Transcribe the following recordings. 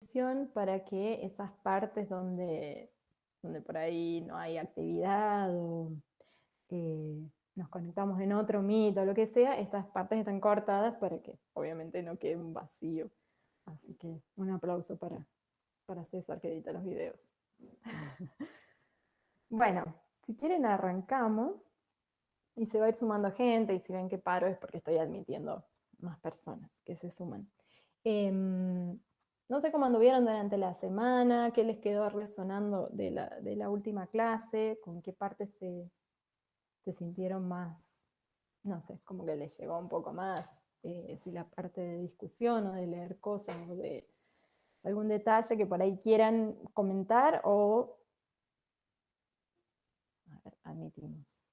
disposición para que esas partes donde por ahí no hay actividad o nos conectamos en otro mito o lo que sea, estas partes están cortadas para que obviamente no quede un vacío. Así que un aplauso para César que edita los videos. Bueno, si quieren arrancamos y se va a ir sumando gente, y si ven que paro es porque estoy admitiendo más personas que se suman. No sé cómo anduvieron durante la semana, qué les quedó resonando de la última clase, con qué parte se sintieron más, no sé, como que les llegó un poco más, si la parte de discusión o de leer cosas o de algún detalle que por ahí quieran comentar o, a ver, admitimos,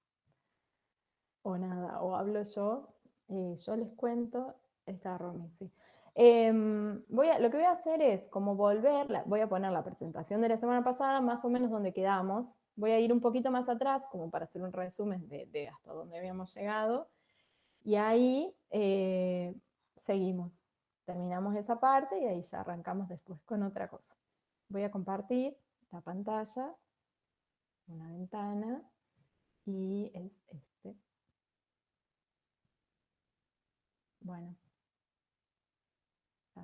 o nada, o hablo yo les cuento, está Romy, sí. Lo que voy a hacer es como voy a poner la presentación de la semana pasada, más o menos donde quedamos, voy a ir un poquito más atrás, como para hacer un resumen de hasta donde habíamos llegado, y ahí seguimos, terminamos esa parte y ahí ya arrancamos después con otra cosa. Voy a compartir la pantalla, una ventana, y es este. Bueno,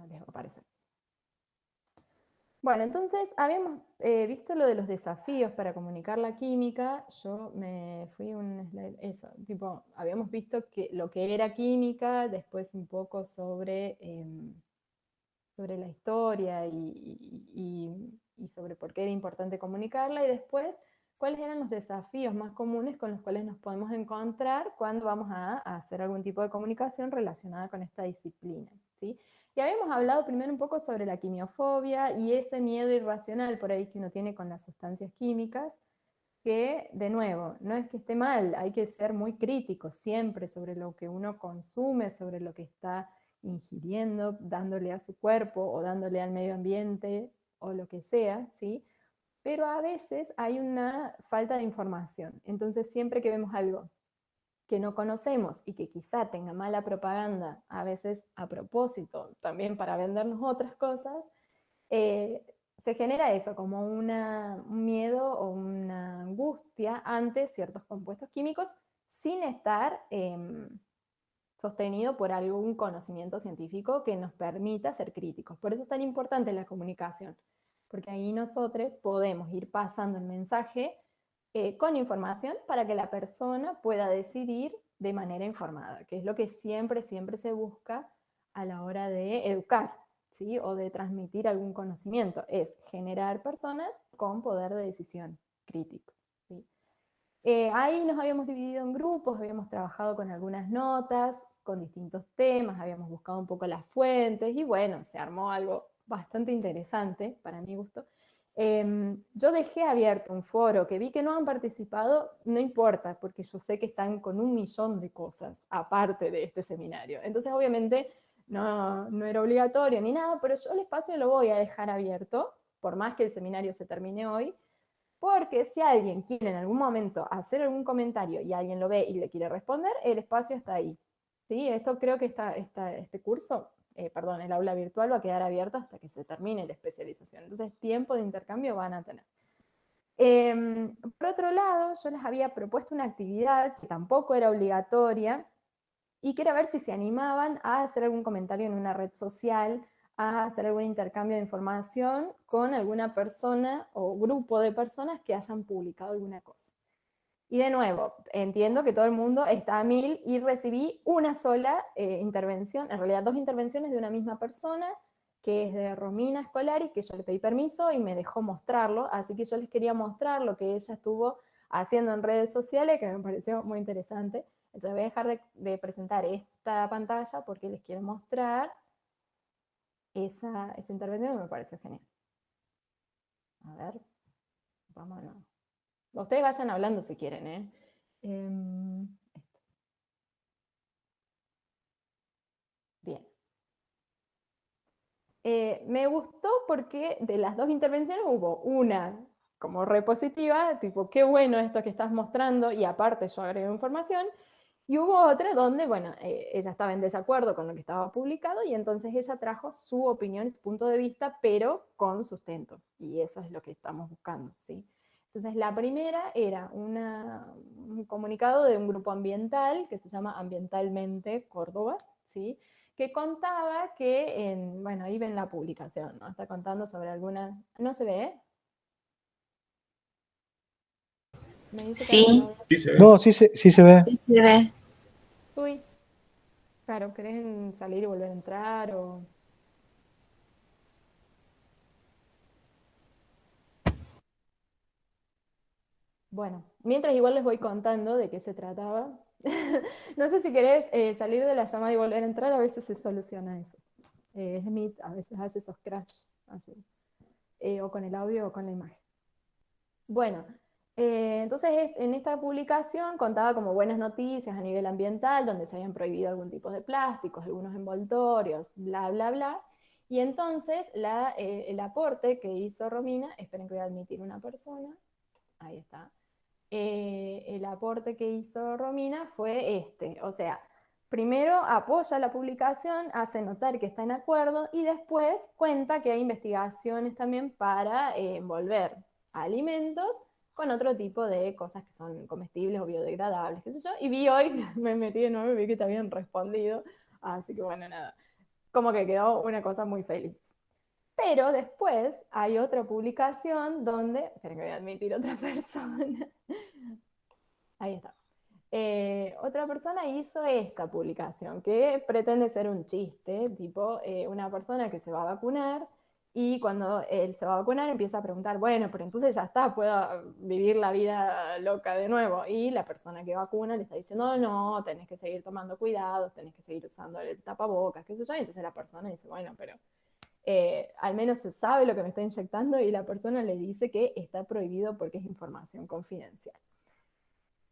les va a aparecer. Bueno, entonces habíamos visto lo de los desafíos para comunicar la química. Yo me fui un slide, eso, tipo, habíamos visto que lo que era química, después un poco sobre la historia y sobre por qué era importante comunicarla, y después cuáles eran los desafíos más comunes con los cuales nos podemos encontrar cuando vamos a hacer algún tipo de comunicación relacionada con esta disciplina, ¿sí? Y habíamos hablado primero un poco sobre la quimiofobia y ese miedo irracional por ahí que uno tiene con las sustancias químicas, que, de nuevo, no es que esté mal, hay que ser muy crítico siempre sobre lo que uno consume, sobre lo que está ingiriendo, dándole a su cuerpo o dándole al medio ambiente o lo que sea, ¿sí? Pero a veces hay una falta de información. Entonces, siempre que vemos algo que no conocemos y que quizá tenga mala propaganda, a veces a propósito, también para vendernos otras cosas, eh, se genera eso, como un miedo o una angustia ante ciertos compuestos químicos sin estar sostenido por algún conocimiento científico que nos permita ser críticos. Por eso es tan importante la comunicación, porque ahí nosotros podemos ir pasando el mensaje con información para que la persona pueda decidir de manera informada, que es lo que siempre, siempre se busca a la hora de educar, ¿sí? O de transmitir algún conocimiento, es generar personas con poder de decisión crítico, ¿sí? Ahí nos habíamos dividido en grupos, habíamos trabajado con algunas notas, con distintos temas, habíamos buscado un poco las fuentes, y bueno, se armó algo bastante interesante, para mi gusto. Yo dejé abierto un foro que vi que no han participado, no importa, porque yo sé que están con 1.000.000 de cosas aparte de este seminario. Entonces, obviamente, no era obligatorio ni nada, pero yo el espacio lo voy a dejar abierto, por más que el seminario se termine hoy, porque si alguien quiere en algún momento hacer algún comentario y alguien lo ve y le quiere responder, el espacio está ahí. ¿Sí? Esto creo que este curso, perdón, el aula virtual va a quedar abierta hasta que se termine la especialización. Entonces, tiempo de intercambio van a tener. Por otro lado, yo les había propuesto una actividad que tampoco era obligatoria y que era ver si se animaban a hacer algún comentario en una red social, a hacer algún intercambio de información con alguna persona o grupo de personas que hayan publicado alguna cosa. Y de nuevo, entiendo que todo el mundo está a 1.000 y recibí una sola intervención, en realidad 2 intervenciones de una misma persona, que es de Romina Escolari, que yo le pedí permiso y me dejó mostrarlo, así que yo les quería mostrar lo que ella estuvo haciendo en redes sociales, que me pareció muy interesante. Entonces voy a dejar de presentar esta pantalla porque les quiero mostrar esa intervención que me pareció genial. A ver, vámonos. Ustedes vayan hablando si quieren, ¿eh? Bien. Me gustó porque de las 2 intervenciones hubo una como repositiva, tipo, qué bueno esto que estás mostrando, y aparte yo agrego información, Y hubo otra donde, bueno, ella estaba en desacuerdo con lo que estaba publicado y entonces ella trajo su opinión y su punto de vista, pero con sustento. Y eso es lo que estamos buscando, ¿sí? Entonces la primera era un comunicado de un grupo ambiental que se llama Ambientalmente Córdoba, ¿sí? Que contaba que, bueno, ahí ven la publicación, ¿no? Está contando sobre alguna... ¿No se ve? Me dice que hay un Sí, audio. Sí, se ve. No, sí se ve. sí se ve. Uy, claro, ¿querés salir y volver a entrar o...? Bueno, mientras igual les voy contando de qué se trataba. No sé si querés salir de la llamada y volver a entrar, a veces se soluciona eso. Meet a veces hace esos crashes, así, o con el audio o con la imagen. Bueno, entonces en esta publicación contaba como buenas noticias a nivel ambiental, donde se habían prohibido algún tipo de plásticos, algunos envoltorios, bla, bla, bla. Y entonces el aporte que hizo Romina, esperen que voy a admitir una persona, ahí está. El aporte que hizo Romina fue este, o sea, primero apoya la publicación, hace notar que está en acuerdo y después cuenta que hay investigaciones también para envolver alimentos con otro tipo de cosas que son comestibles o biodegradables, qué sé yo, y vi hoy, me metí de nuevo y vi que te habían respondido, así que bueno, nada, como que quedó una cosa muy feliz. Pero después hay otra publicación donde, esperen que voy a admitir otra persona, ahí está. Otra persona hizo esta publicación que pretende ser un chiste, tipo una persona que se va a vacunar y cuando él se va a vacunar empieza a preguntar, bueno, pero entonces ya está, puedo vivir la vida loca de nuevo. Y la persona que vacuna le está diciendo, no, no, tenés que seguir tomando cuidados, tenés que seguir usando el tapabocas, qué sé yo. Y entonces la persona dice, bueno, pero al menos se sabe lo que me está inyectando y la persona le dice que está prohibido porque es información confidencial.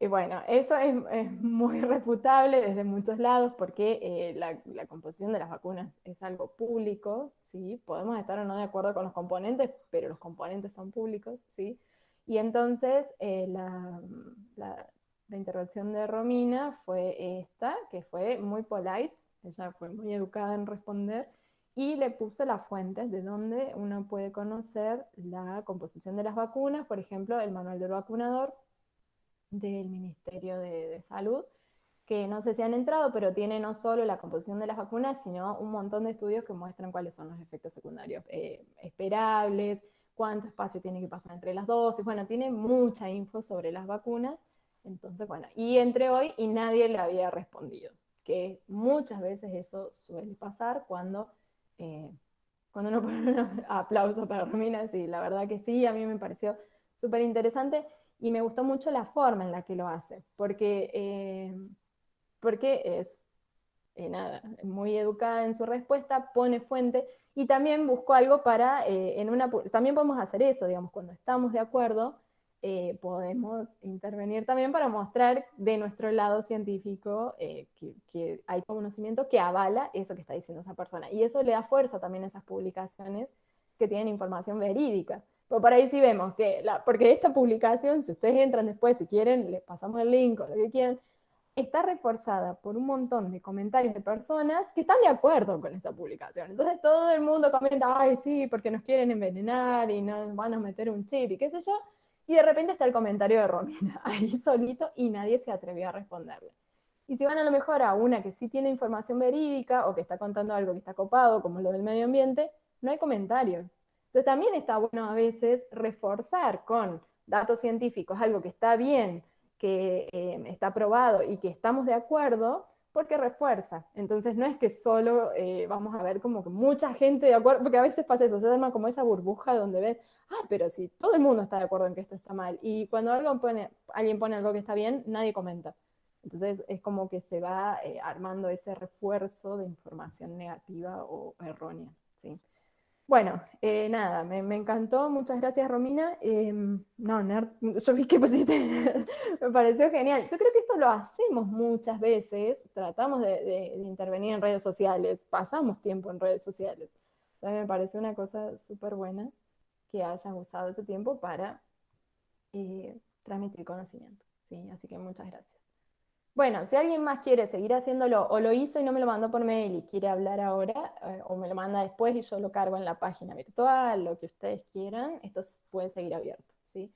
Y bueno, eso es muy refutable desde muchos lados porque la composición de las vacunas es algo público, ¿sí? Podemos estar o no de acuerdo con los componentes, pero los componentes son públicos, ¿sí? Y entonces la intervención de Romina fue esta, que fue muy polite, ella fue muy educada en responder, y le puso las fuentes de donde uno puede conocer la composición de las vacunas, por ejemplo, el manual del vacunador del Ministerio de Salud, que no sé si han entrado, pero tiene no solo la composición de las vacunas, sino un montón de estudios que muestran cuáles son los efectos secundarios esperables, cuánto espacio tiene que pasar entre las dosis, bueno, tiene mucha info sobre las vacunas, entonces, bueno, y entre hoy y nadie le había respondido, que muchas veces eso suele pasar eh, cuando uno pone un aplauso para Romina, sí, la verdad que sí, a mí me pareció súper interesante y me gustó mucho la forma en la que lo hace, porque es, nada, muy educada en su respuesta, pone fuente y también buscó algo para, también podemos hacer eso, digamos, cuando estamos de acuerdo, podemos intervenir también para mostrar de nuestro lado científico que hay conocimiento que avala eso que está diciendo esa persona. Y eso le da fuerza también a esas publicaciones que tienen información verídica. Pero por ahí sí vemos que, porque esta publicación, si ustedes entran después, si quieren, les pasamos el link o lo que quieran, está reforzada por un montón de comentarios de personas que están de acuerdo con esa publicación. Entonces todo el mundo comenta, ay, sí, porque nos quieren envenenar y nos van a meter un chip y qué sé yo. Y de repente está el comentario de Romina ahí solito y nadie se atrevió a responderle. Y si van a lo mejor a una que sí tiene información verídica o que está contando algo que está copado, como lo del medio ambiente, no hay comentarios. Entonces también está bueno a veces reforzar con datos científicos algo que está bien, que está probado y que estamos de acuerdo, porque refuerza. Entonces no es que solo vamos a ver como que mucha gente de acuerdo, porque a veces pasa eso, se arma como esa burbuja donde ves, ah, pero si todo el mundo está de acuerdo en que esto está mal, y cuando alguien pone algo que está bien, nadie comenta. Entonces es como que se va armando ese refuerzo de información negativa o errónea. ¿Sí? Bueno, nada, me encantó, muchas gracias Romina. No, nerd, yo vi que pusiste nerd, me pareció genial. Yo creo que esto lo hacemos muchas veces, tratamos de intervenir en redes sociales, pasamos tiempo en redes sociales. Entonces me parece una cosa súper buena que hayas usado ese tiempo para transmitir conocimiento. ¿Sí? Así que muchas gracias. Bueno, si alguien más quiere seguir haciéndolo o lo hizo y no me lo mandó por mail y quiere hablar ahora, o me lo manda después y yo lo cargo en la página virtual, lo que ustedes quieran, esto puede seguir abierto, ¿sí?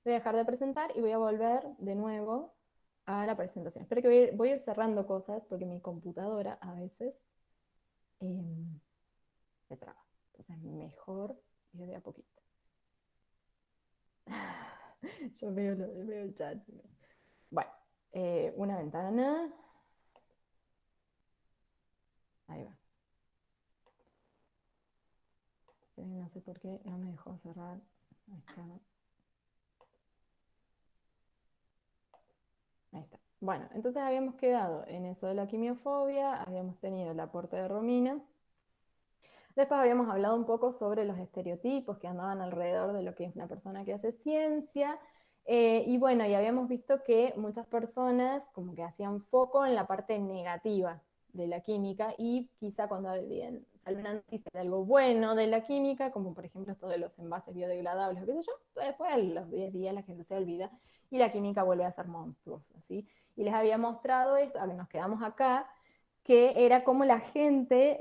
Voy a dejar de presentar y voy a volver de nuevo a la presentación. Espero que voy a ir cerrando cosas porque mi computadora a veces eh, se traba. Entonces mejor ir de a poquito. Yo veo el chat. Bueno, una ventana. Ahí va. No sé por qué no me dejó cerrar. Ahí está. Ahí está. Bueno, entonces habíamos quedado en eso de la quimiofobia, habíamos tenido el aporte de Romina. Después habíamos hablado un poco sobre los estereotipos que andaban alrededor de lo que es una persona que hace ciencia. Y bueno, y habíamos visto que muchas personas como que hacían foco en la parte negativa de la química y quizá cuando alguien sale una noticia de algo bueno de la química, como por ejemplo esto de los envases biodegradables o qué sé yo, después a los 10 días la gente se olvida y la química vuelve a ser monstruosa, ¿sí? Y les había mostrado esto, a que nos quedamos acá, que era como la gente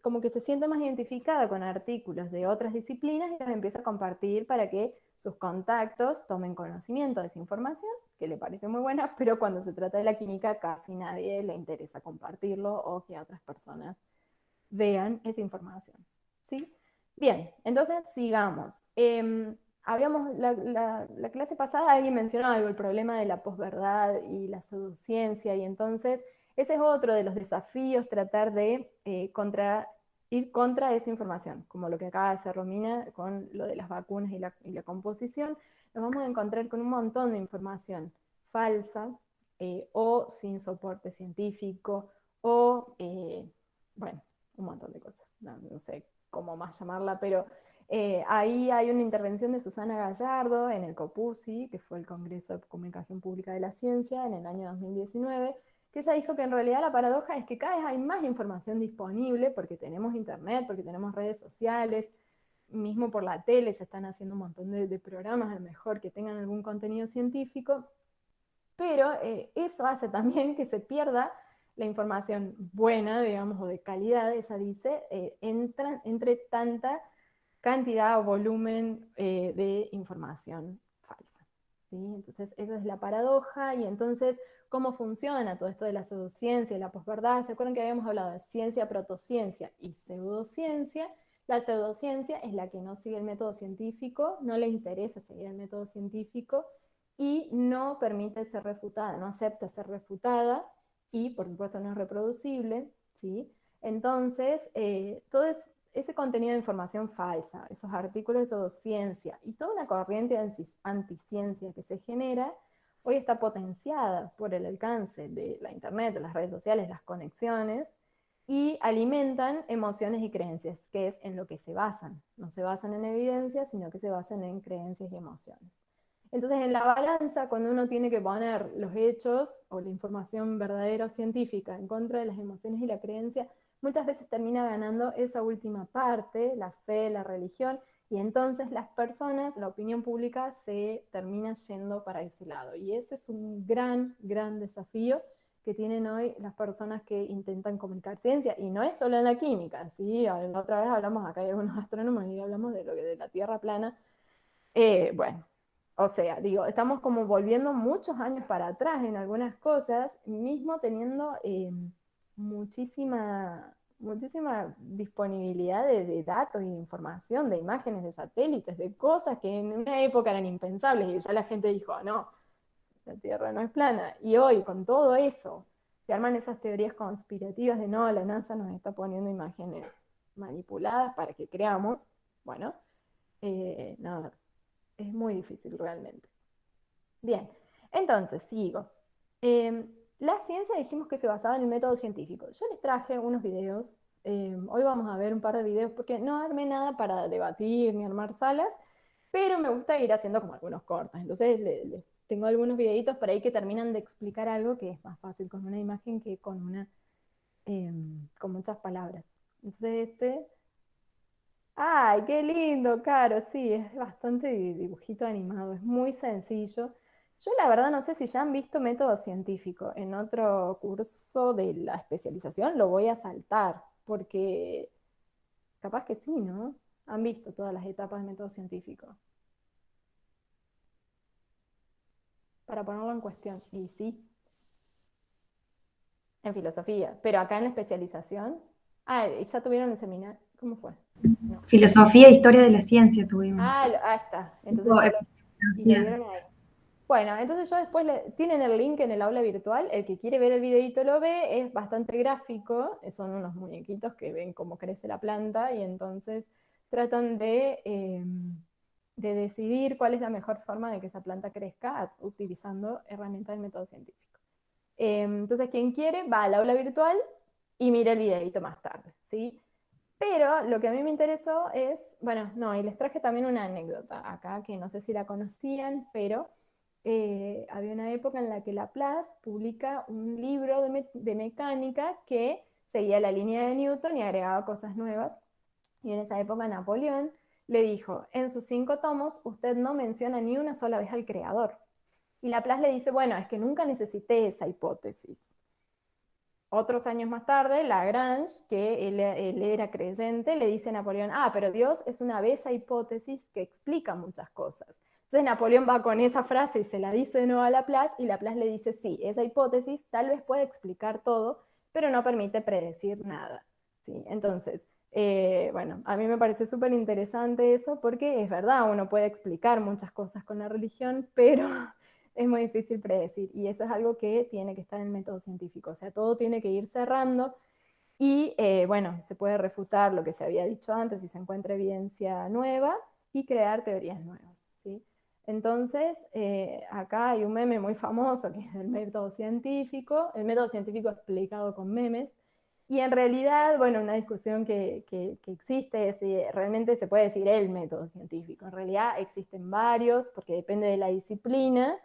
como que se siente más identificada con artículos de otras disciplinas y los empieza a compartir para que sus contactos tomen conocimiento de esa información, que le parece muy buena, pero cuando se trata de la química casi nadie le interesa compartirlo o que otras personas vean esa información. ¿Sí? Bien, entonces sigamos. Habíamos, la clase pasada alguien mencionó algo, el problema de la posverdad y la pseudociencia, y entonces ese es otro de los desafíos, tratar de ir contra esa información, como lo que acaba de hacer Romina con lo de las vacunas y la composición. Nos vamos a encontrar con un montón de información falsa o sin soporte científico o, bueno, un montón de cosas, no sé cómo más llamarla, pero ahí hay una intervención de Susana Gallardo en el COPUSI, que fue el Congreso de Comunicación Pública de la Ciencia en el año 2019, que ella dijo que en realidad la paradoja es que cada vez hay más información disponible porque tenemos internet, porque tenemos redes sociales, mismo por la tele se están haciendo un montón de programas, a lo mejor que tengan algún contenido científico, pero eso hace también que se pierda la información buena, digamos, o de calidad, ella dice, entre tanta cantidad o volumen de información falsa. ¿Sí? Entonces, esa es la paradoja, y entonces, ¿cómo funciona todo esto de la pseudociencia y la posverdad? ¿Se acuerdan que habíamos hablado de ciencia, protociencia y pseudociencia? La pseudociencia es la que no sigue el método científico, no le interesa seguir el método científico, y no permite ser refutada, no acepta ser refutada y por supuesto no es reproducible, ¿sí? Entonces, ese contenido de información falsa, esos artículos de pseudociencia y toda una corriente anticiencia que se genera, hoy está potenciada por el alcance de la internet, de las redes sociales, las conexiones, y alimentan emociones y creencias, que es en lo que se basan. No se basan en evidencia, sino que se basan en creencias y emociones. Entonces, en la balanza, cuando uno tiene que poner los hechos o la información verdadera o científica en contra de las emociones y la creencia, muchas veces termina ganando esa última parte, la fe, la religión, y entonces las personas, la opinión pública se termina yendo para ese lado. Y ese es un gran, gran desafío que tienen hoy las personas que intentan comunicar ciencia, y no es solo en la química, ¿sí? La otra vez hablamos, acá hay algunos astrónomos y hablamos de lo que de la Tierra plana. Bueno, o sea, digo, estamos como volviendo muchos años para atrás en algunas cosas, mismo teniendo muchísima disponibilidad de datos y de información, de imágenes de satélites, de cosas que en una época eran impensables y ya la gente dijo, "Ah, no, la Tierra no es plana". Y hoy, con todo eso, se arman esas teorías conspirativas de no, la NASA nos está poniendo imágenes manipuladas para que creamos. Bueno, nada, es muy difícil realmente. Bien, entonces sigo. Eh, la ciencia dijimos que se basaba en el método científico. Yo les traje unos videos. Hoy vamos a ver un par de videos porque no armé nada para debatir ni armar salas, pero me gusta ir haciendo como algunos cortos. Entonces les tengo algunos videitos por ahí que terminan de explicar algo que es más fácil con una imagen que con muchas palabras. Entonces ay, qué lindo, Caro, sí, es bastante dibujito animado, es muy sencillo. Yo la verdad no sé si ya han visto método científico. En otro curso de la especialización lo voy a saltar, porque capaz que sí, ¿no? Han visto todas las etapas de método científico, para ponerlo en cuestión. Y sí, en filosofía, pero acá en la especialización. Ah, ¿y ya tuvieron el seminario? ¿Cómo fue? No. Filosofía e historia de la ciencia tuvimos. Ah, ahí está. Entonces Tipo, ya y lo epistemología. vieron ahí. Bueno, entonces yo después tienen el link en el aula virtual, el que quiere ver el videito lo ve, es bastante gráfico, son unos muñequitos que ven cómo crece la planta y entonces tratan de decidir cuál es la mejor forma de que esa planta crezca utilizando herramientas del método científico. Entonces quien quiere va al aula virtual y mira el videito más tarde, ¿sí? Pero lo que a mí me interesó es, bueno, no, y les traje también una anécdota acá, que no sé si la conocían, pero había una época en la que Laplace publica un libro de mecánica que seguía la línea de Newton y agregaba cosas nuevas. Y en esa época Napoleón le dijo, en sus 5 tomos usted no menciona ni una sola vez al creador. Y Laplace le dice, bueno, es que nunca necesité esa hipótesis. Otros años más tarde, Lagrange, que él era creyente, le dice a Napoleón, ah, pero Dios es una bella hipótesis que explica muchas cosas. Entonces Napoleón va con esa frase y se la dice de nuevo a Laplace, y Laplace le dice, sí, esa hipótesis tal vez puede explicar todo, pero no permite predecir nada. ¿Sí? Entonces, bueno, a mí me parece súper interesante eso, porque es verdad, uno puede explicar muchas cosas con la religión, pero es muy difícil predecir. Y eso es algo que tiene que estar en el método científico. O sea, todo tiene que ir cerrando y, bueno, se puede refutar lo que se había dicho antes si se encuentra evidencia nueva y crear teorías nuevas. ¿Sí? Entonces, acá hay un meme muy famoso que es el método científico explicado con memes, y en realidad, bueno, una discusión que existe es si realmente se puede decir el método científico. En realidad existen varios, porque depende de la disciplina,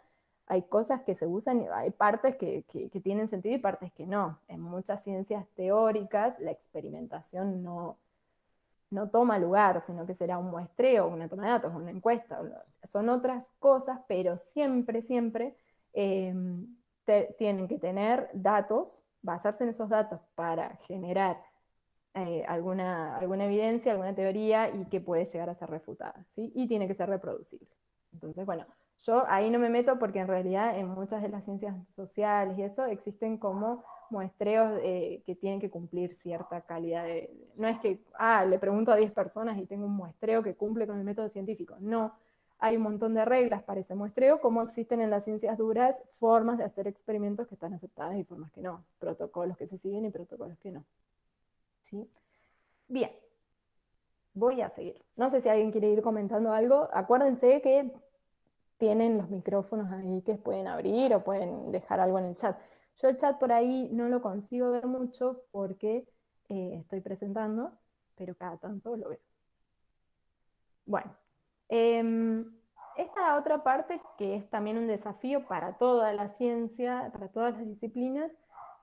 hay cosas que se usan, hay partes que tienen sentido y partes que no. En muchas ciencias teóricas la experimentación no toma lugar, sino que será un muestreo, una toma de datos, una encuesta, son otras cosas, pero siempre, siempre eh, tienen que tener datos, basarse en esos datos para generar alguna evidencia, alguna teoría y que puede llegar a ser refutada, ¿sí? Y tiene que ser reproducible. Entonces, bueno, yo ahí no me meto porque en realidad en muchas de las ciencias sociales y eso existen como muestreos que tienen que cumplir cierta calidad de... No es que, le pregunto a 10 personas y tengo un muestreo que cumple con el método científico. No, hay un montón de reglas para ese muestreo, como existen en las ciencias duras formas de hacer experimentos que están aceptadas y formas que no, protocolos que se siguen y protocolos que no. ¿Sí? Bien, voy a seguir. No sé si alguien quiere ir comentando algo. Acuérdense que tienen los micrófonos ahí que pueden abrir o pueden dejar algo en el chat. Yo el chat por ahí no lo consigo ver mucho porque estoy presentando, pero cada tanto lo veo. Bueno, esta otra parte que es también un desafío para toda la ciencia, para todas las disciplinas,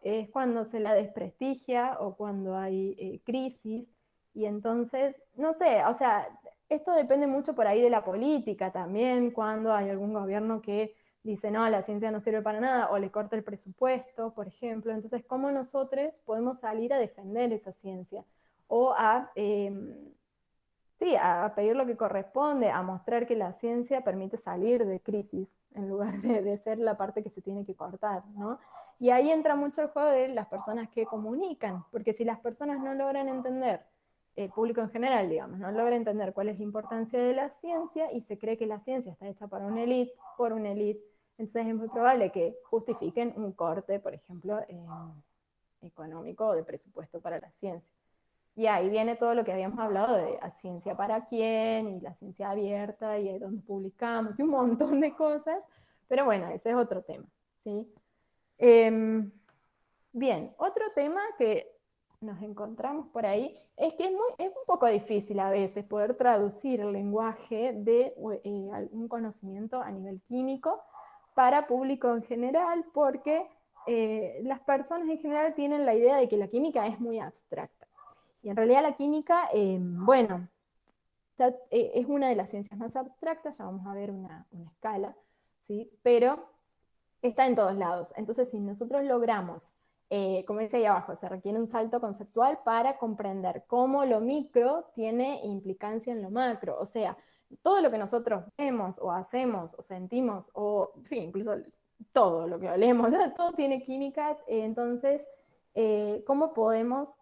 es cuando se la desprestigia o cuando hay crisis. Y entonces, no sé, o sea, esto depende mucho por ahí de la política también, cuando hay algún gobierno que dice, no, la ciencia no sirve para nada, o le corta el presupuesto, por ejemplo. Entonces, ¿cómo nosotros podemos salir a defender esa ciencia? O sí, a pedir lo que corresponde, a mostrar que la ciencia permite salir de crisis en lugar de ser la parte que se tiene que cortar, ¿no? Y ahí entra mucho el juego de las personas que comunican, porque si las personas no logran entender, el público en general, digamos, no logra entender cuál es la importancia de la ciencia y se cree que la ciencia está hecha para una élite, por una élite, entonces es muy probable que justifiquen un corte, por ejemplo, económico o de presupuesto para la ciencia. Y ahí viene todo lo que habíamos hablado de la ciencia para quién y la ciencia abierta y donde publicamos y un montón de cosas. Pero bueno, ese es otro tema. ¿Sí? Bien, otro tema que nos encontramos por ahí es que es un poco difícil a veces poder traducir el lenguaje de algún conocimiento a nivel químico para público en general, porque las personas en general tienen la idea de que la química es muy abstracta. Y en realidad la química, bueno, es una de las ciencias más abstractas, ya vamos a ver una escala, ¿sí? Pero está en todos lados. Entonces, si nosotros logramos, como dice ahí abajo, se requiere un salto conceptual para comprender cómo lo micro tiene implicancia en lo macro. O sea, todo lo que nosotros vemos o hacemos o sentimos, o sí, incluso todo lo que olemos, ¿no? Todo tiene química. Entonces, ¿cómo podemos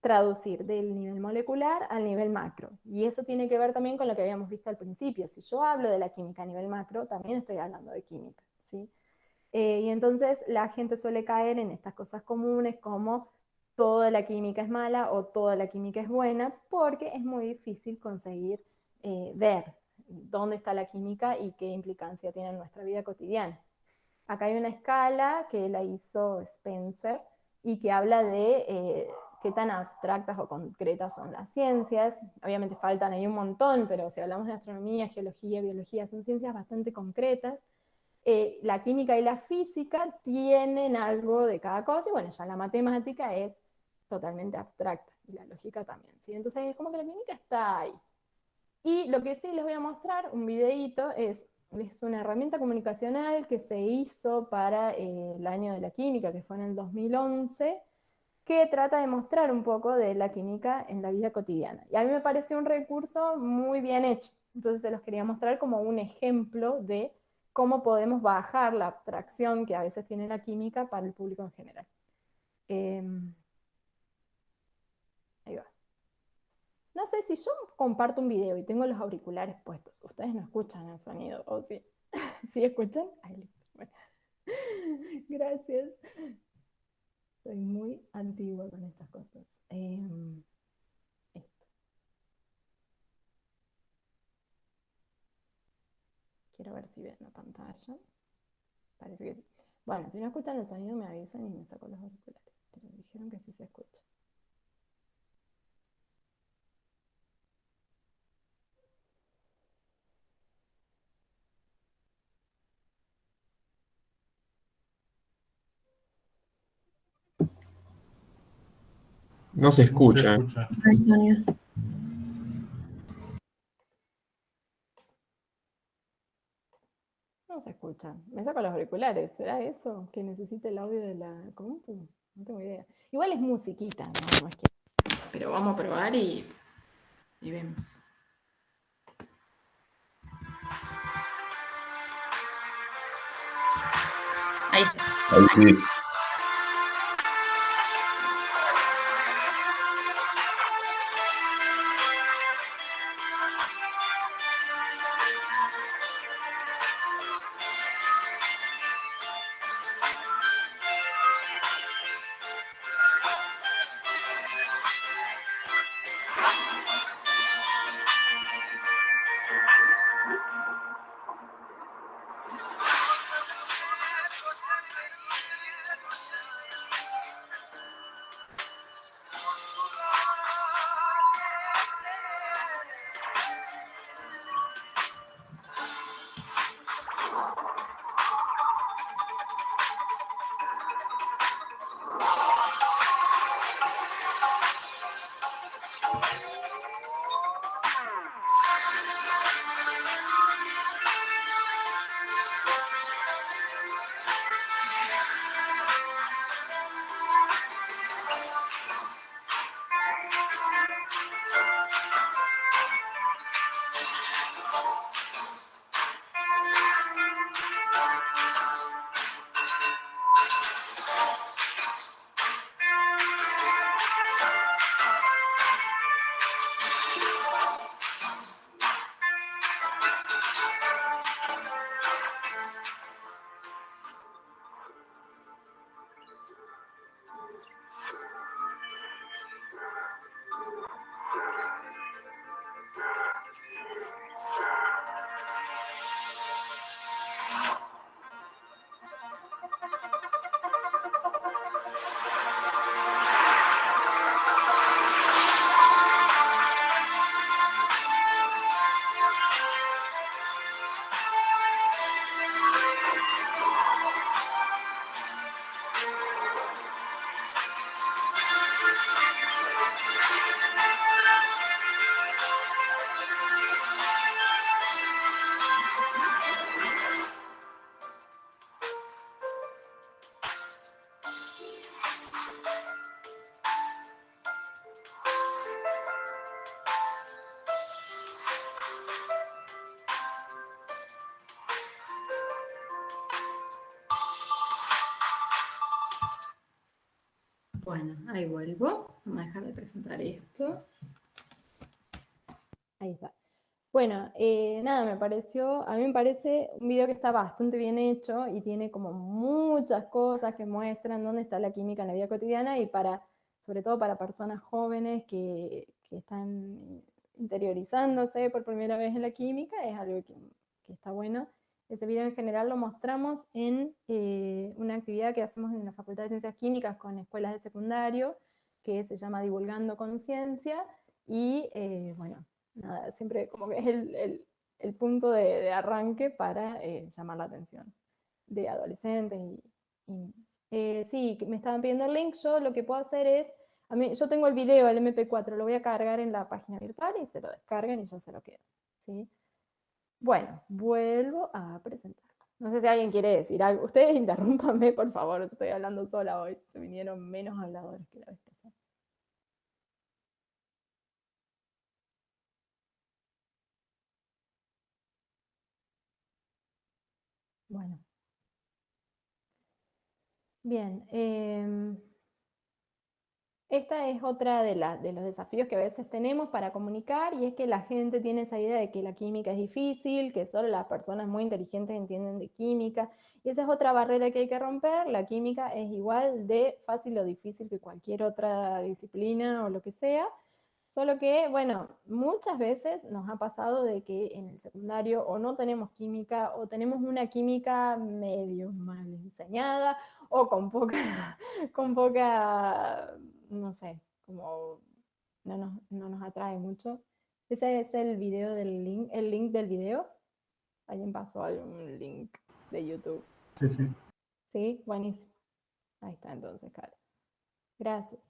traducir del nivel molecular al nivel macro? Y eso tiene que ver también con lo que habíamos visto al principio. Si yo hablo de la química a nivel macro, también estoy hablando de química, ¿sí? Y entonces la gente suele caer en estas cosas comunes como toda la química es mala o toda la química es buena, porque es muy difícil conseguir ver dónde está la química y qué implicancia tiene en nuestra vida cotidiana. Acá hay una escala que la hizo Spencer y que habla de qué tan abstractas o concretas son las ciencias. Obviamente faltan ahí un montón, pero si hablamos de astronomía, geología, biología, son ciencias bastante concretas. La química y la física tienen algo de cada cosa, y bueno, ya la matemática es totalmente abstracta, y la lógica también, ¿sí? Entonces es como que la química está ahí. Y lo que sí les voy a mostrar, un videíto, es una herramienta comunicacional que se hizo para el año de la química, que fue en el 2011, que trata de mostrar un poco de la química en la vida cotidiana. Y a mí me pareció un recurso muy bien hecho. Entonces se los quería mostrar como un ejemplo de cómo podemos bajar la abstracción que a veces tiene la química para el público en general. Eh, Ahí va. No sé si yo comparto un video y tengo los auriculares puestos. Ustedes no escuchan el sonido, ¿o sí? ¿Sí escuchan? Ahí listo. Bueno. Gracias. Soy muy antigua con estas cosas. Esto. Quiero ver si ven la pantalla. Parece que sí. Bueno, si no escuchan el sonido me avisan y me saco los auriculares. Pero dijeron que sí se escucha. No se escucha. No hay sonido. No se escucha. Me saco los auriculares. ¿Será eso? Que necesite el audio de la compu. No tengo idea. Igual es musiquita, ¿no? No es que... Pero vamos a probar y vemos. Ahí está. Ahí sí. Bueno, ahí vuelvo. Vamos a dejar de presentar esto. Ahí está. Bueno, nada, a mí me parece un video que está bastante bien hecho y tiene como muchas cosas que muestran dónde está la química en la vida cotidiana y sobre todo para personas jóvenes que están interiorizándose por primera vez en la química, es algo que está bueno. Ese video en general lo mostramos en una actividad que hacemos en la Facultad de Ciencias Químicas con escuelas de secundario, que se llama Divulgando Conciencia, y bueno, nada, siempre como que es el punto de arranque para llamar la atención de adolescentes y niños. Sí, me estaban pidiendo el link, yo lo que puedo hacer es, yo tengo el video, el MP4, lo voy a cargar en la página virtual y se lo descargan y ya se lo quedan, ¿sí? Bueno, vuelvo a presentar. No sé si alguien quiere decir algo. Ustedes interrúmpanme, por favor, estoy hablando sola hoy. Se vinieron menos habladores que la vez pasada. Bueno. Bien. Esta es otra de los desafíos que a veces tenemos para comunicar, y es que la gente tiene esa idea de que la química es difícil, que solo las personas muy inteligentes entienden de química, y esa es otra barrera que hay que romper. La química es igual de fácil o difícil que cualquier otra disciplina o lo que sea, solo que, bueno, muchas veces nos ha pasado de que en el secundario o no tenemos química, o tenemos una química medio mal enseñada, o con poca, no sé, como no nos atrae mucho. Ese es el link del video. ¿Alguien pasó algún link de YouTube? Sí, sí. Sí, buenísimo. Ahí está entonces, Caro. Gracias.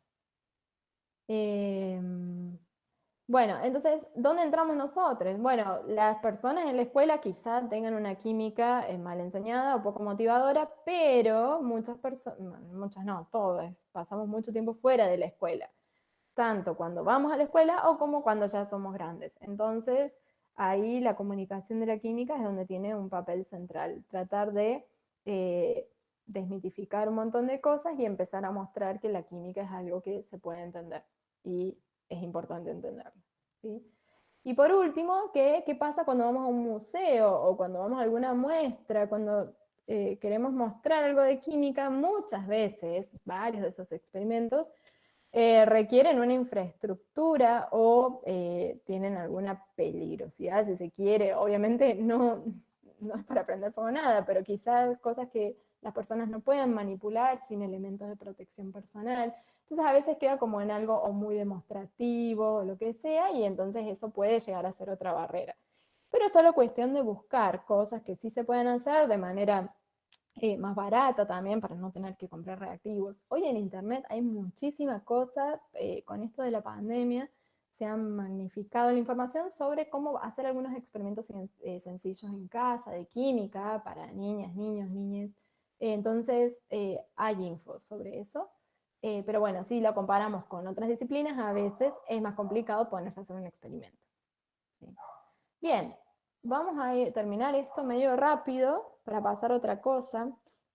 Bueno, entonces, ¿dónde entramos nosotros? Bueno, las personas en la escuela quizá tengan una química mal enseñada o poco motivadora, pero muchas personas, muchas no, todas, pasamos mucho tiempo fuera de la escuela, tanto cuando vamos a la escuela o como cuando ya somos grandes. Entonces, ahí la comunicación de la química es donde tiene un papel central, tratar de desmitificar un montón de cosas y empezar a mostrar que la química es algo que se puede entender y es importante entenderlo, ¿sí? Y por último, ¿qué pasa cuando vamos a un museo o cuando vamos a alguna muestra? Cuando queremos mostrar algo de química, muchas veces, varios de esos experimentos, requieren una infraestructura o tienen alguna peligrosidad, si se quiere. Obviamente no es para prender fuego nada, pero quizás cosas que las personas no pueden manipular sin elementos de protección personal. Entonces a veces queda como en algo o muy demostrativo o lo que sea, y entonces eso puede llegar a ser otra barrera. Pero es solo cuestión de buscar cosas que sí se pueden hacer de manera más barata también, para no tener que comprar reactivos. Hoy en internet hay muchísimas cosas, con esto de la pandemia se ha magnificado la información sobre cómo hacer algunos experimentos sencillos en casa, de química, para niñas, niños, niñas. Entonces hay info sobre eso. Pero bueno, si lo comparamos con otras disciplinas, a veces es más complicado ponerse a hacer un experimento, ¿sí? Bien, vamos a terminar esto medio rápido para pasar a otra cosa,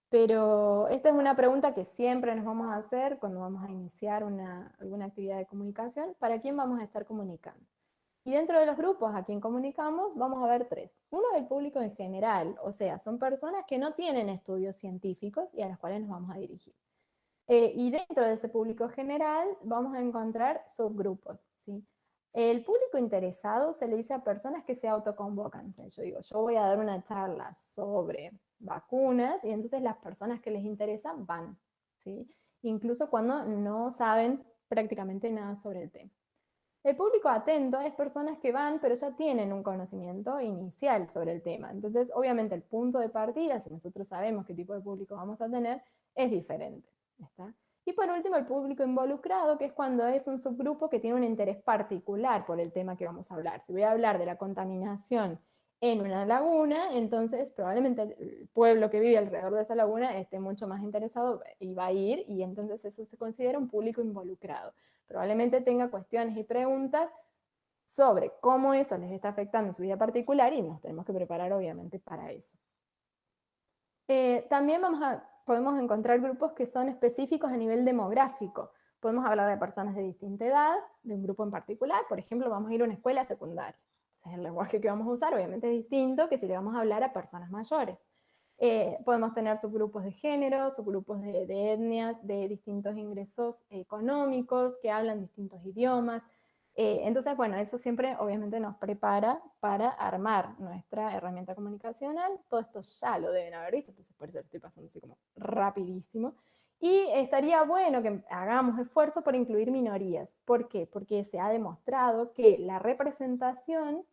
pero esta es una pregunta que siempre nos vamos a hacer cuando vamos a iniciar alguna actividad de comunicación: ¿para quién vamos a estar comunicando? Y dentro de los grupos a quien comunicamos vamos a ver tres. Uno es el público en general, o sea, son personas que no tienen estudios científicos y a las cuales nos vamos a dirigir. Y dentro de ese público general vamos a encontrar subgrupos, ¿sí? El público interesado se le dice a personas que se autoconvocan. Yo digo, yo voy a dar una charla sobre vacunas, y entonces las personas que les interesan van, ¿sí? Incluso cuando no saben prácticamente nada sobre el tema. El público atento es personas que van, pero ya tienen un conocimiento inicial sobre el tema. Entonces, obviamente, el punto de partida, si nosotros sabemos qué tipo de público vamos a tener, es diferente, ¿está? Y por último, el público involucrado, que es cuando es un subgrupo que tiene un interés particular por el tema que vamos a hablar. Si voy a hablar de la contaminación en una laguna, entonces probablemente el pueblo que vive alrededor de esa laguna esté mucho más interesado y va a ir, y entonces eso se considera un público involucrado. Probablemente tenga cuestiones y preguntas sobre cómo eso les está afectando en su vida particular, y nos tenemos que preparar obviamente para eso. También podemos encontrar grupos que son específicos a nivel demográfico. podemos hablar de personas de distinta edad, de un grupo en particular. Por ejemplo, vamos a ir a una escuela secundaria. Entonces, el lenguaje que vamos a usar obviamente es distinto que si le vamos a hablar a personas mayores. Podemos tener subgrupos de género, subgrupos de etnias, de distintos ingresos económicos, que hablan distintos idiomas. Entonces, bueno, eso siempre obviamente nos prepara para armar nuestra herramienta comunicacional. Todo esto ya lo deben haber visto, entonces por eso lo estoy pasando así como rapidísimo. Y estaría bueno que hagamos esfuerzo por incluir minorías. ¿Por qué? Porque se ha demostrado que la representación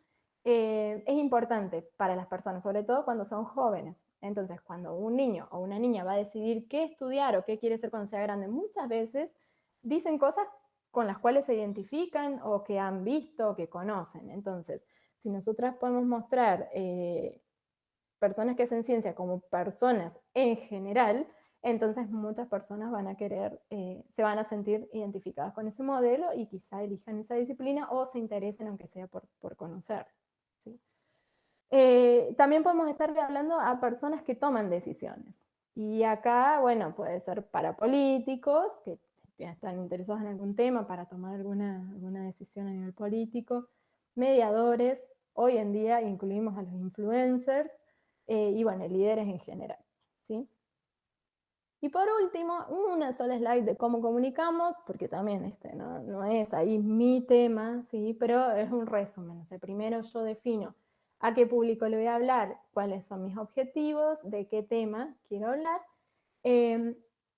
es importante para las personas, sobre todo cuando son jóvenes. Entonces, cuando un niño o una niña va a decidir qué estudiar o qué quiere ser cuando sea grande, muchas veces dicen cosas con las cuales se identifican o que han visto o que conocen. Entonces, si nosotras podemos mostrar personas que hacen ciencia como personas en general, entonces muchas personas van a querer, se van a sentir identificadas con ese modelo y quizá elijan esa disciplina o se interesen aunque sea por conocer. ¿Sí? También podemos estar hablando a personas que toman decisiones. Y acá, bueno, puede ser para políticos que están interesados en algún tema para tomar alguna decisión a nivel político, mediadores, hoy en día incluimos a los influencers, y bueno, líderes en general. ¿Sí? Y por último, una sola slide de cómo comunicamos, porque también este no es ahí mi tema, ¿sí? Pero es un resumen. O sea, primero yo defino a qué público le voy a hablar, cuáles son mis objetivos, de qué tema quiero hablar.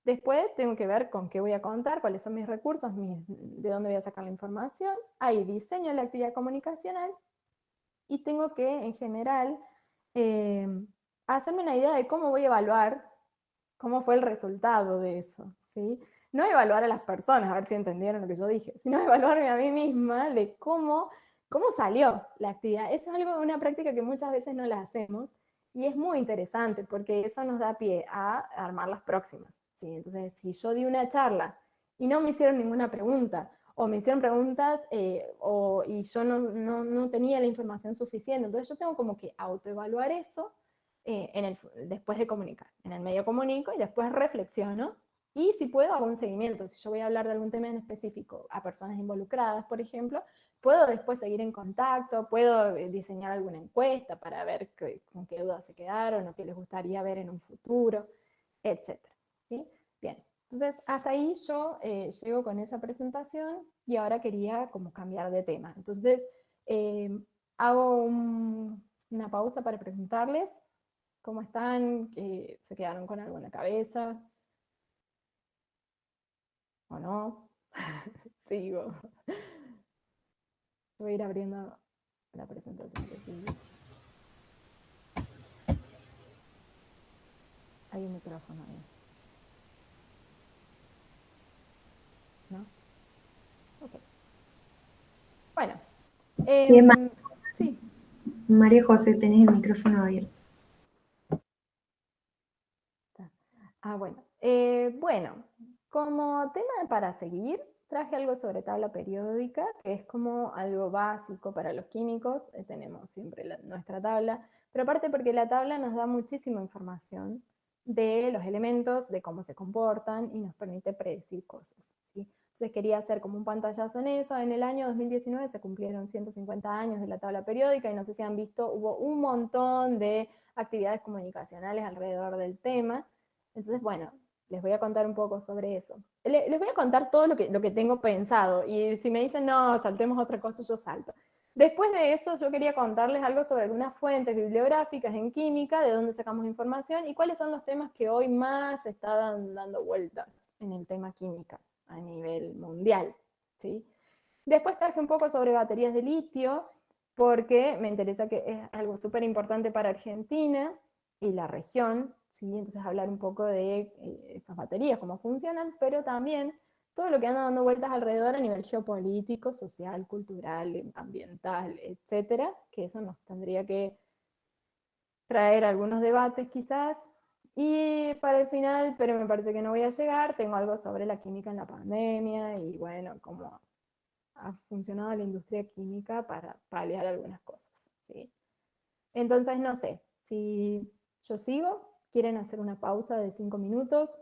Después tengo que ver con qué voy a contar, cuáles son mis recursos, de dónde voy a sacar la información. Ahí diseño la actividad comunicacional y tengo que, en general, hacerme una idea de cómo voy a evaluar cómo fue el resultado de eso, ¿sí? No evaluar a las personas, a ver si entendieron lo que yo dije, sino evaluarme a mí misma de cómo salió la actividad. Eso es algo, una práctica que muchas veces no la hacemos y es muy interesante porque eso nos da pie a armar las próximas, ¿sí? Entonces, si yo di una charla y no me hicieron ninguna pregunta, o me hicieron preguntas y yo no tenía la información suficiente, entonces yo tengo como que autoevaluar eso después de comunicar. En el medio comunico y después reflexiono y si puedo hago un seguimiento. Si yo voy a hablar de algún tema en específico a personas involucradas, por ejemplo, puedo después seguir en contacto, puedo diseñar alguna encuesta para ver con qué dudas se quedaron o qué les gustaría ver en un futuro, etc. ¿Sí? Bien, entonces hasta ahí yo llego con esa presentación y ahora quería como cambiar de tema. Entonces hago una pausa para preguntarles cómo están, se quedaron con algo en la cabeza o no. Sigo. Voy a ir abriendo la presentación que sigue. Hay un micrófono ahí. ¿No? Ok. Bueno. Sí. María José, tenés el micrófono abierto. Bueno. Bueno, como tema para seguir, traje algo sobre tabla periódica, que es como algo básico para los químicos. Tenemos siempre nuestra tabla, pero aparte porque la tabla nos da muchísima información de los elementos, de cómo se comportan y nos permite predecir cosas, ¿sí? Entonces quería hacer como un pantallazo en eso. En el año 2019 se cumplieron 150 años de la tabla periódica y no sé si han visto, hubo un montón de actividades comunicacionales alrededor del tema. Entonces, bueno, les voy a contar un poco sobre eso. Les voy a contar todo lo que tengo pensado, y si me dicen, no, saltemos otra cosa, yo salto. Después de eso, yo quería contarles algo sobre algunas fuentes bibliográficas en química, de dónde sacamos información, y cuáles son los temas que hoy más están dando vueltas en el tema química a nivel mundial, ¿sí? Después traje un poco sobre baterías de litio, porque me interesa que es algo súper importante para Argentina y la región, ¿sí? Entonces hablar un poco de esas baterías, cómo funcionan, pero también todo lo que anda dando vueltas alrededor a nivel geopolítico, social, cultural, ambiental, etcétera, que eso nos tendría que traer algunos debates quizás. Y para el final, pero me parece que no voy a llegar, tengo algo sobre la química en la pandemia y bueno, cómo ha funcionado la industria química para paliar algunas cosas, ¿sí? Entonces, no sé, si yo sigo, quieren hacer una pausa de 5 minutos,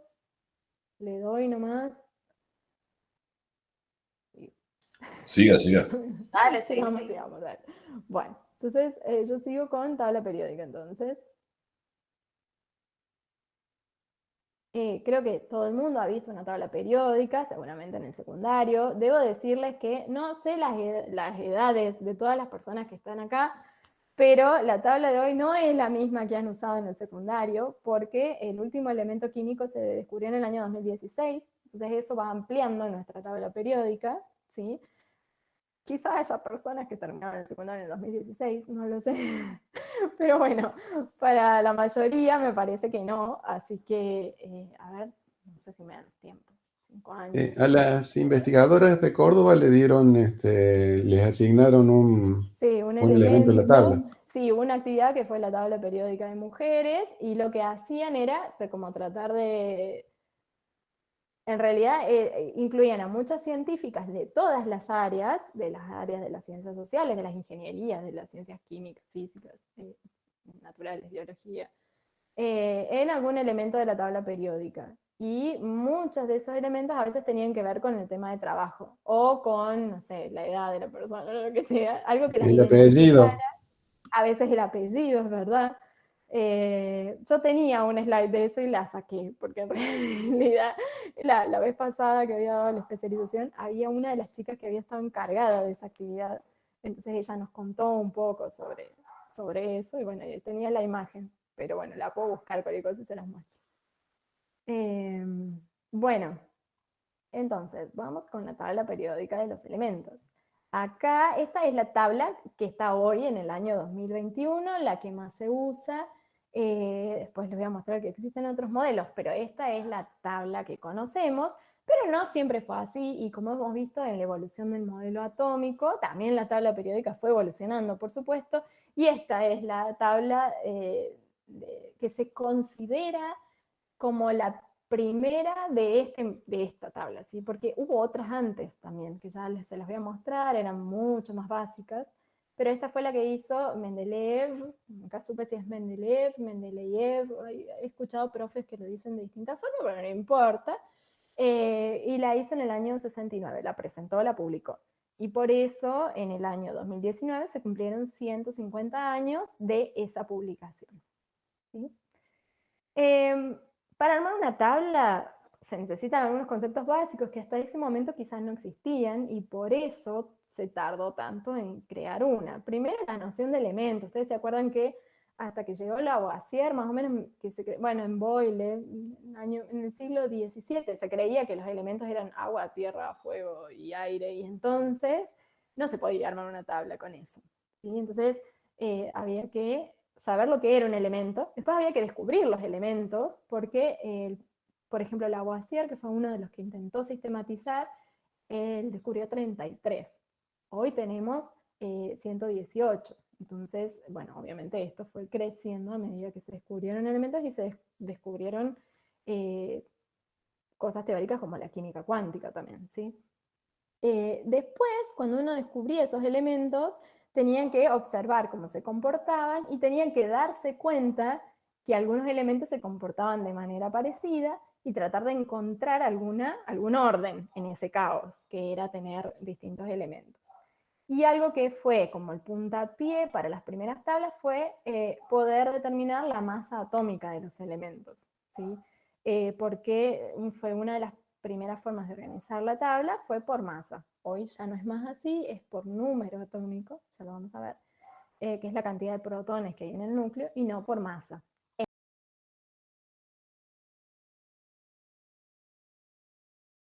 le doy nomás. Siga, siga. Dale, sí. Sigamos, dale. Bueno, entonces yo sigo con tabla periódica entonces. Creo que todo el mundo ha visto una tabla periódica, seguramente en el secundario. Debo decirles que no sé las edades de todas las personas que están acá, pero la tabla de hoy no es la misma que han usado en el secundario, porque el último elemento químico se descubrió en el año 2016, entonces eso va ampliando nuestra tabla periódica, ¿sí? Quizás haya personas que terminaron el secundario en el 2016, no lo sé. Pero bueno, para la mayoría me parece que no, así que, a ver, no sé si me dan los tiempos, 5 años. A las investigadoras de Córdoba le dieron, les asignaron Sí, un un elemento en la tabla. elemento, sí, hubo una actividad que fue la tabla periódica de mujeres, y lo que hacían era como tratar de, en realidad incluían a muchas científicas de todas las áreas de las ciencias sociales, de las ingenierías, de las ciencias químicas, físicas, naturales, biología, en algún elemento de la tabla periódica. Y muchos de esos elementos a veces tenían que ver con el tema de trabajo, o con, no sé, la edad de la persona, o lo que sea, algo que las El apellido. identificara. A veces el apellido, es verdad. Yo tenía un slide de eso y la saqué, porque en realidad la vez pasada que había dado la especialización, había una de las chicas que había estado encargada de esa actividad, entonces ella nos contó un poco sobre eso, y bueno, yo tenía la imagen, pero bueno, la puedo buscar, cualquier cosa y se las muestro. Bueno, entonces, vamos con la tabla periódica de los elementos. Acá, esta es la tabla que está hoy en el año 2021, la que más se usa. Después les voy a mostrar que existen otros modelos, pero esta es la tabla que conocemos, pero no siempre fue así, y como hemos visto en la evolución del modelo atómico, también la tabla periódica fue evolucionando, por supuesto, y esta es la tabla que se considera como la primera de esta tabla, ¿sí? Porque hubo otras antes también, que ya se las voy a mostrar, eran mucho más básicas, pero esta fue la que hizo Mendeleev, nunca supe si es Mendeleev, Mendeleev, he escuchado profes que lo dicen de distintas formas, pero no importa, y la hizo en el año 69, la presentó, la publicó. Y por eso en el año 2019 se cumplieron 150 años de esa publicación, ¿sí? Para armar una tabla se necesitan algunos conceptos básicos que hasta ese momento quizás no existían, y por eso se tardó tanto en crear una. Primero, la noción de elementos. Ustedes se acuerdan que hasta que llegó Lavoisier, más o menos, bueno, en Boyle, en el siglo XVII, se creía que los elementos eran agua, tierra, fuego y aire, y entonces no se podía armar una tabla con eso, ¿sí? Entonces había que saber lo que era un elemento. Después había que descubrir los elementos, porque, por ejemplo, Lavoisier, que fue uno de los que intentó sistematizar, él descubrió 33. Hoy tenemos 118. Entonces, bueno, obviamente esto fue creciendo a medida que se descubrieron elementos y se descubrieron cosas teóricas como la química cuántica también, ¿sí? Después, cuando uno descubría esos elementos, tenían que observar cómo se comportaban y tenían que darse cuenta que algunos elementos se comportaban de manera parecida y tratar de encontrar algún orden en ese caos, que era tener distintos elementos. Y algo que fue como el puntapié para las primeras tablas fue poder determinar la masa atómica de los elementos, ¿sí? Porque fue una de las primeras formas de organizar la tabla, fue por masa. Hoy ya no es más así, es por número atómico, ya lo vamos a ver, que es la cantidad de protones que hay en el núcleo, y no por masa.